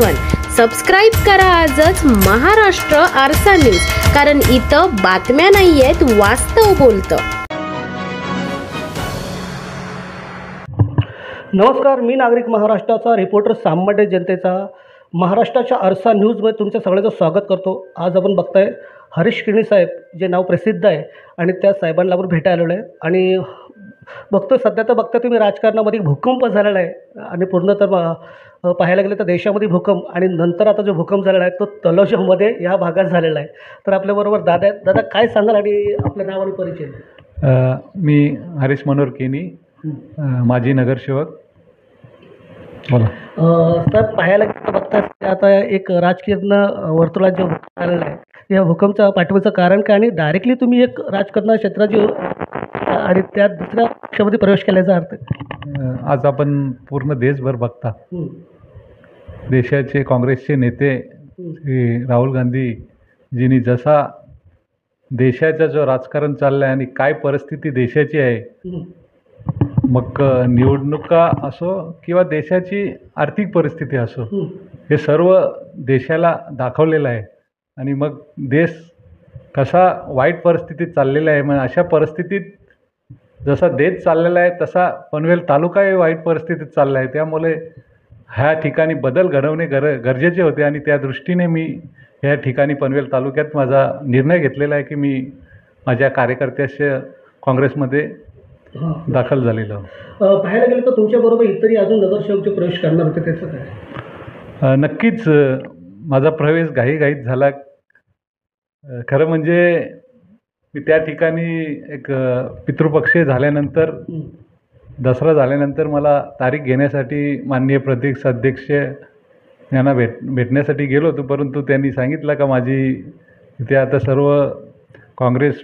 Subscribe करा आजच महाराष्ट्र आरसा न्यूज, कारण इथं बातम्या नाहीयेत, वास्तव बोलतं. नमस्कार, मी नागरिक महाराष्ट्राचा रिपोर्टर सामान्य जनतेचा महाराष्ट्राच्या आरसा न्यूजमध्ये तुमचं सगळ्यांचं स्वागत करतो. आज आपण बघताय हरीश किणी साहेब, जे नाव प्रसिद्ध आहे आणि त्या साहेबांना आपण भेटायला आलेलो आहे. आणि बघतोय सध्या तर बघता तुम्ही राजकारणामध्ये भूकंप झालेला आहे आणि पूर्ण तर पाहायला गेलं तर देशामध्ये भूकंप, आणि नंतर आता जो भूकंप झालेला आहे तो तलोजामध्ये या भागात झालेला आहे. तर आपल्याबरोबर दादा आहेत. दादा, काय सांगाल आणि आपलं नाव आणि परिचय? मी हरीश मनोहर किणी, माजी नगरसेवक. बोला. तर पाहायला गेलं तर बघता आता एक राजकीय वर्तुळात जो भूकंप झालेला आहे, या भूकंपच्या पाठीमागचं कारण काय, आणि डायरेक्टली तुम्ही एक राजकारण क्षेत्राची आणि त्यात दुसऱ्या पक्षामध्ये प्रवेश केल्याचा अर्थ? आज आपण पूर्ण देशभर बघता, देशाचे काँग्रेसचे नेते श्री राहुल गांधीजींनी जसा देशाचा जो राजकारण चाललं आहे आणि काय परिस्थिती देशाची आहे, मग निवडणुका असो किंवा देशाची आर्थिक परिस्थिती असो, हे सर्व देशाला दाखवलेलं आहे. आणि मग देश कसा वाईट परिस्थितीत चाललेला आहे, मग अशा परिस्थितीत जसा देश चाललेला आहे तसा पनवेल तालुकाही वाईट परिस्थितीत चालला आहे. त्यामुळे ह्या ठिकाणी बदल घडवणे गरजेचे होते, आणि त्या दृष्टीने मी ह्या ठिकाणी पनवेल तालुक्यात माझा निर्णय घेतलेला आहे की मी माझ्या कार्यकर्त्याच्या काँग्रेसमध्ये दाखल झालेलो. पाहायला गेलं तर तुमच्याबरोबर इतरही अजून नगरसेवकचे प्रवेश करणार होते, त्याचं काय? नक्कीच माझा प्रवेश घाईघाईत झाला. खरं म्हणजे मी त्या ठिकाणी एक पितृपक्ष झाल्यानंतर, दसरा झाल्यानंतर मला तारीख घेण्यासाठी माननीय प्रदेश अध्यक्ष यांना भेटण्यासाठी गेलो होतो. परंतु त्यांनी सांगितलं का माझी इथे आता सर्व काँग्रेस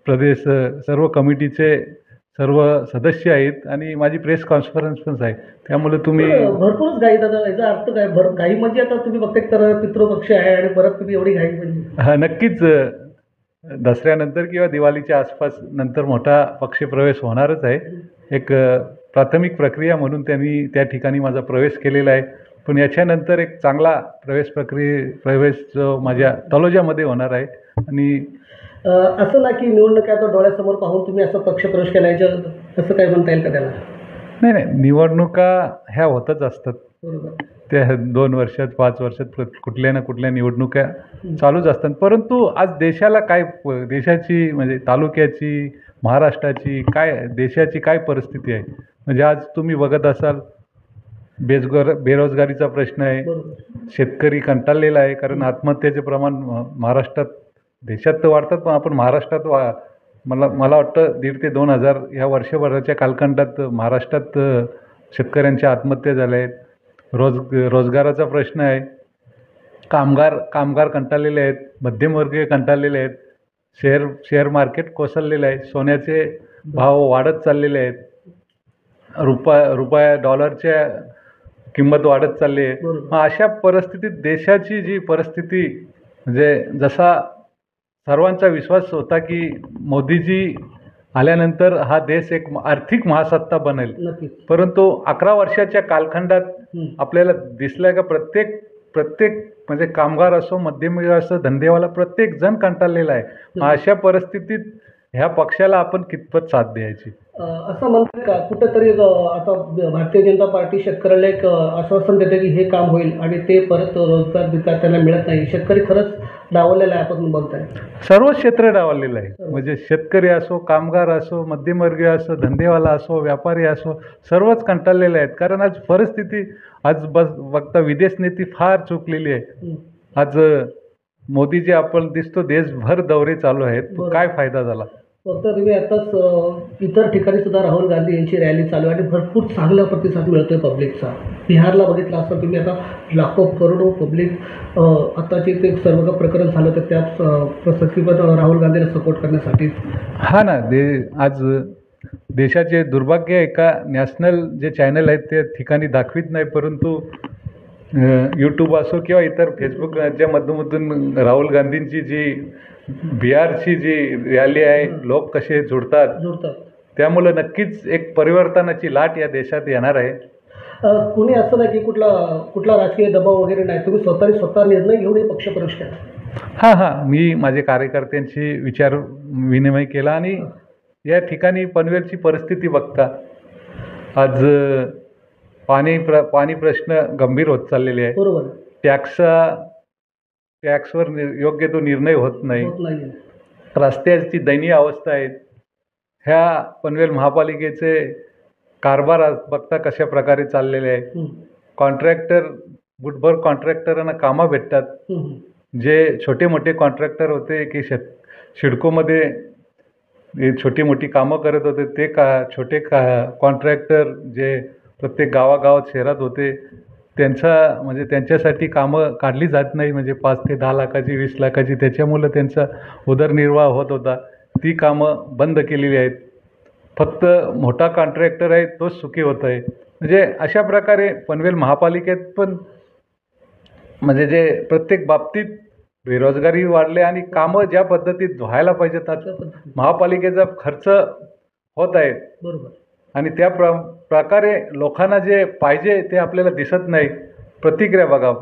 प्रदेश सर्व कमिटीचे सर्व सदस्य आहेत आणि माझी प्रेस कॉन्फरन्स पण आहे, त्यामुळे तुम्ही भरपूरच घाई. दादा, याचा अर्थ काय? घाई म्हणजे आता तुम्ही बघताय तर पितृपक्ष आहे आणि परत तुम्ही एवढी घाई म्हणजे? नक्कीच दसऱ्यानंतर किंवा दिवाळीच्या आसपास नंतर मोठा पक्षप्रवेश होणारच आहे. एक प्राथमिक प्रक्रिया म्हणून त्यांनी त्या ठिकाणी माझा प्रवेश केलेला आहे. पण याच्यानंतर एक चांगला प्रवेश जो माझ्या तलोजामध्ये होणार आहे. आणि असं ना की निवडणुका आता डोळ्यासमोर पाहून तुम्ही असं पक्षप्रवेश केला, असं काय म्हणता येईल का त्याला? नाही, निवडणुका ह्या होतच असतात. बरोबर. त्या 2 वर्षात 5 वर्षात कुठल्या ना कुठल्या निवडणुका चालूच असतात. परंतु आज देशाला काय, देशाची म्हणजे तालुक्याची, महाराष्ट्राची काय, देशाची काय परिस्थिती आहे, म्हणजे आज तुम्ही बघत असाल बेरोजगारीचा प्रश्न आहे. शेतकरी कंटाळलेला आहे, कारण आत्महत्येचे प्रमाण महाराष्ट्रात, देशात तर वाढतात पण आपण महाराष्ट्रात मला वाटतं 1,500 ते 2,000 ह्या वर्षभराच्या कालखंडात महाराष्ट्रात शेतकऱ्यांच्या आत्महत्या झाल्या आहेत. रोजगाराचा प्रश्न आहे. कामगार कंटाळलेले आहेत, मध्यमवर्गीय कंटाळलेले आहेत. शेअर मार्केट कोसळलेलं आहे, सोन्याचे भाव वाढत चाललेले आहेत, रुपया डॉलरच्या किंमत वाढत चालली आहे. मग अशा परिस्थितीत देशाची जी परिस्थिती, म्हणजे जसा सर्वांचा विश्वास होता की मोदीजी आल्यानंतर हा देश एक आर्थिक महासत्ता बनेल, परंतु 11 वर्षाच्या कालखंडात आपल्याला दिसलं का प्रत्येक म्हणजे कामगार असो, मध्यमवर्गीय असो, धंदेवाला, प्रत्येक जण कंटाळलेला आहे. अशा परिस्थितीत ह्या पक्षाला आपण कितपत साथ द्यायची? असं म्हणतात का कुठंतरी आता भारतीय जनता पार्टी शेतकऱ्याला एक आश्वासन देते की हे काम होईल आणि ते परत रोजगार त्यांना मिळत नाही? शेतकरी खरंच डावललेला आहे, आपण बोलताय? सर्व क्षेत्र डावललेलं आहे. म्हणजे शेतकरी असो, कामगार असो, मध्यमवर्गीय असो, धंदेवाला असो, व्यापारी असो, सर्वच कंटाळलेले आहेत. कारण आज परिस्थिती, आज बघता विदेश नीती फार चुकलेली आहे. आज मोदीजी आपण दिसतो देशभर दौरे चालू आहेत, काय फायदा झाला? फक्त तुम्ही आताच इतर ठिकाणी सुद्धा राहुल गांधी यांची रॅली चालू आहे आणि भरपूर चांगला प्रतिसाद मिळतोय पब्लिकचा. बिहारला बघितलं असं तुम्ही, आता लाखो करोडो पब्लिक आताचे ते सर्व प्रकरण झालं तर त्यात प्रसक्तीपद राहुल गांधीला सपोर्ट करण्यासाठी. हा ना, आज देशाचे दुर्भाग्य आहे का नॅशनल जे चॅनल आहेत त्या ठिकाणी दाखवित नाही, परंतु यूट्यूब असो किंवा इतर फेसबुकच्या माध्यमातून राहुल गांधींची जी बिहारची जी रॅली आहे, लोक कसे जुळतात, त्यामुळे नक्कीच एक परिवर्तनाची लाट या देशात येणार आहे. कुणी असं नाही की कुठला राजकीय दबाव वगैरे नाही, तुम्ही स्वतः निर्णय घेऊन हे पक्ष प्रवेश केला. हां, मी माझे कार्यकर्त्यांशी विचार विनिमय केला आणि या ठिकाणी पनवेलची परिस्थिती बघता आज पाणी प्रश्न गंभीर होत चाललेले आहे. बरोबर आहे. टॅक्सवर योग्य तो निर्णय होत नाही. होत नाही. रस्त्याची दयनीय अवस्था आहे. ह्या पनवेल महापालिकेचे कारभार आज बघता कशा प्रकारे चाललेले आहे. कॉन्ट्रॅक्टर बुटभर कॉन्ट्रॅक्टरांना कामं भेटतात. जे छोटे मोठे कॉन्ट्रॅक्टर होते की सिडकोमध्ये छोटी मोठी कामं करत होते ते छोटे कॉन्ट्रॅक्टर जे प्रत्येक गावागावात शहरात होते म्हणजे त्यांच्यासाठी कामं काढली जात नाही. म्हणजे 5 ते 10 लाखाची 20 लाखाची त्याच्यामुळं त्यांचा उदरनिर्वाह होत होता. ती कामं बंद केलेली आहेत. फक्त मोठा कॉन्ट्रॅक्टर आहे तोच सुखी होत आहे. म्हणजे अशा प्रकारे पनवेल महापालिकेत पण म्हणजे जे प्रत्येक बाबतीत बेरोजगारी वाढले आणि कामं ज्या पद्धतीत व्हायला पाहिजेत आता महापालिकेचा खर्च होत आहे. बरोबर. आणि त्या प्रकारे लोकांना जे पाहिजे ते आपल्याला दिसत नाही. प्रतिक्रिया बघा,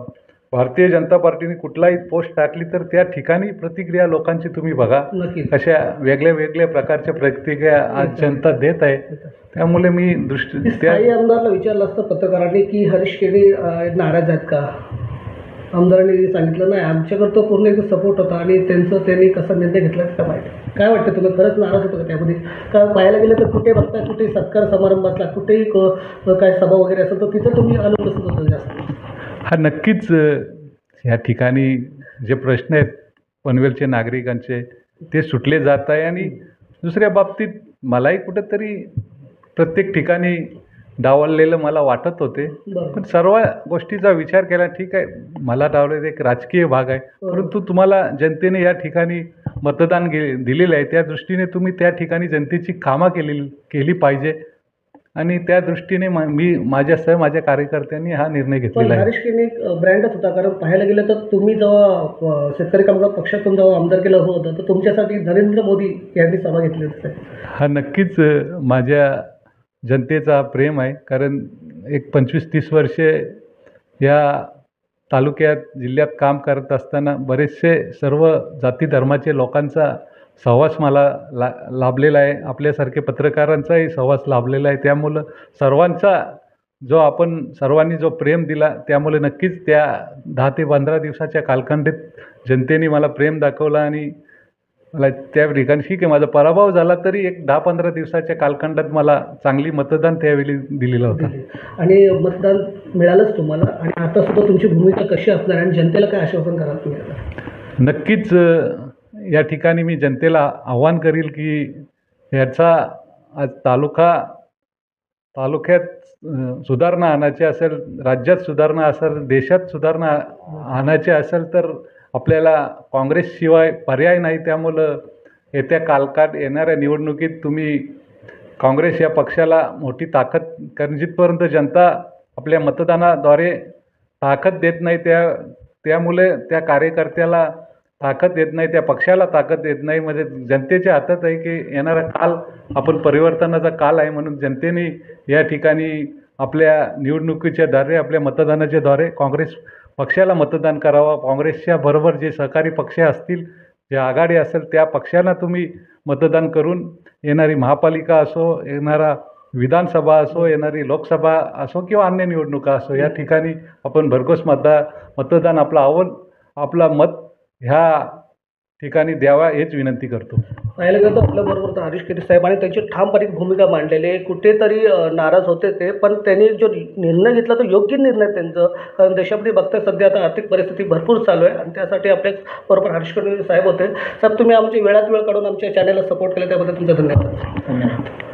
भारतीय जनता पार्टीने कुठलाही पोस्ट टाकली तर त्या ठिकाणी प्रतिक्रिया लोकांची तुम्ही बघा नक्कीच. कशा वेगळ्या प्रकारच्या प्रतिक्रिया आज जनता देत आहे. त्यामुळे मी स्थायी आमदारला विचारलं असतं पत्रकारांनी की हरीश केळी नाराज आहेत का. आमदारांनी सांगितलं नाही, आमच्याकडे तो पूर्ण एक सपोर्ट होता आणि त्यांनी कसा निर्णय घेतला का माहिती. काय वाटतं तुला, खरंच नाराज होतं का त्यामध्ये. का पाहायला गेलं तर कुठे बघता कुठे सत्कार समारंभ असला कुठेही काय सभा वगैरे असेल तर तिथं तुम्ही अनुपस्थित होता जास्त. हा नक्कीच ह्या ठिकाणी जे प्रश्न आहेत पनवेलचे नागरिकांचे ते सुटले जात आहे. आणि दुसऱ्या बाबतीत मलाही कुठंतरी प्रत्येक ठिकाणी डावललेलं मला वाटत होते. पण सर्व गोष्टीचा विचार केला, ठीक आहे मला डावलेलं एक राजकीय भाग आहे, परंतु तुम्हाला जनतेने या ठिकाणी मतदान दिलेलं आहे. त्या दृष्टीने तुम्ही त्या ठिकाणी जनतेची कामं केली पाहिजे आणि त्या दृष्टीने मी माझ्या कार्यकर्त्यांनी हा निर्णय घेतलेला आहे. हरीश केळी एक ब्रँडच होता, कारण पाहायला गेलं तर तुम्ही जेव्हा शेतकरी कामगार पक्षातून जेव्हा आमदार केलं होतं तर तुमच्यासाठी नरेंद्र मोदी यांनी सभा घेतली होती. हा नक्कीच माझ्या जनतेचा प्रेम आहे. कारण एक 25-30 वर्षे या तालुक्यात जिल्ह्यात काम करत असताना बरेचसे सर्व जाती धर्माचे लोकांचा सहवास मला लाभलेला आहे. आपल्यासारखे पत्रकारांचाही सहवास लाभलेला आहे. त्यामुळं सर्वांनी जो प्रेम दिला त्यामुळे नक्कीच त्या 10 ते 15 दिवसाच्या कालखंडीत जनतेने मला प्रेम दाखवलं आणि मला त्या ठिकाणी ठीक आहे माझा पराभव झाला तरी एक 10-15 दिवसाच्या कालखंडात मला चांगली मतदान त्यावेळी दिलेलं होतं. आणि मतदान मिळालंच तुम्हाला. आणि आता सुद्धा तुमची भूमिका कशी असणार आणि जनतेला काय आश्वासन कराल तुम्ही आता. नक्कीच या ठिकाणी मी जनतेला आव्हान करील की याचा आज तालुक्यात सुधारणा आणायची असेल, राज्यात सुधारणा असेल, देशात सुधारणा आणायची असेल तर आपल्याला काँग्रेसशिवाय पर्याय नाही. त्यामुळं येणाऱ्या निवडणुकीत तुम्ही काँग्रेस या पक्षाला मोठी ताकद, कारण जिथपर्यंत जनता आपल्या मतदानाद्वारे ताकद देत नाही त्यामुळे त्या कार्यकर्त्याला ताकद देत नाही, त्या पक्षाला ताकद देत नाही. म्हणजे जनतेच्या हातात आहे की येणारा काल आपण परिवर्तनाचा काल आहे. म्हणून जनतेने या ठिकाणी आपल्या निवडणुकीच्या द्वारे आपल्या मतदानाच्या द्वारे काँग्रेस पक्षाला मतदान करावं. काँग्रेसच्या बरोबर जे सहकारी पक्ष असतील, जे आघाडी असेल त्या पक्षाला तुम्ही मतदान करून येणारी महापालिका असो, येणारा विधानसभा असो, येणारी लोकसभा असो किंवा अन्य निवडणुका असो या ठिकाणी आपण भरघोस मतदान आपला मत ह्या ठिकाणी द्यावा हेच विनंती करतो. पाहायला गेलं तर आपल्याबरोबर तर हरीश केळी साहेब आणि त्यांची ठामपणे भूमिका मांडलेली. कुठेतरी नाराज होते ते, पण त्यांनी जो निर्णय घेतला तो योग्य निर्णय त्यांचं. कारण देशामध्ये बघताय सध्या आता आर्थिक परिस्थिती भरपूर चालू आहे आणि त्यासाठी आपल्या बरोबर हरीश केळी साहेब होते. साहेब तुम्ही आमची वेळात वेळ काढून आमच्या चॅनलला सपोर्ट केला त्याबद्दल तुमचा धन्यवाद.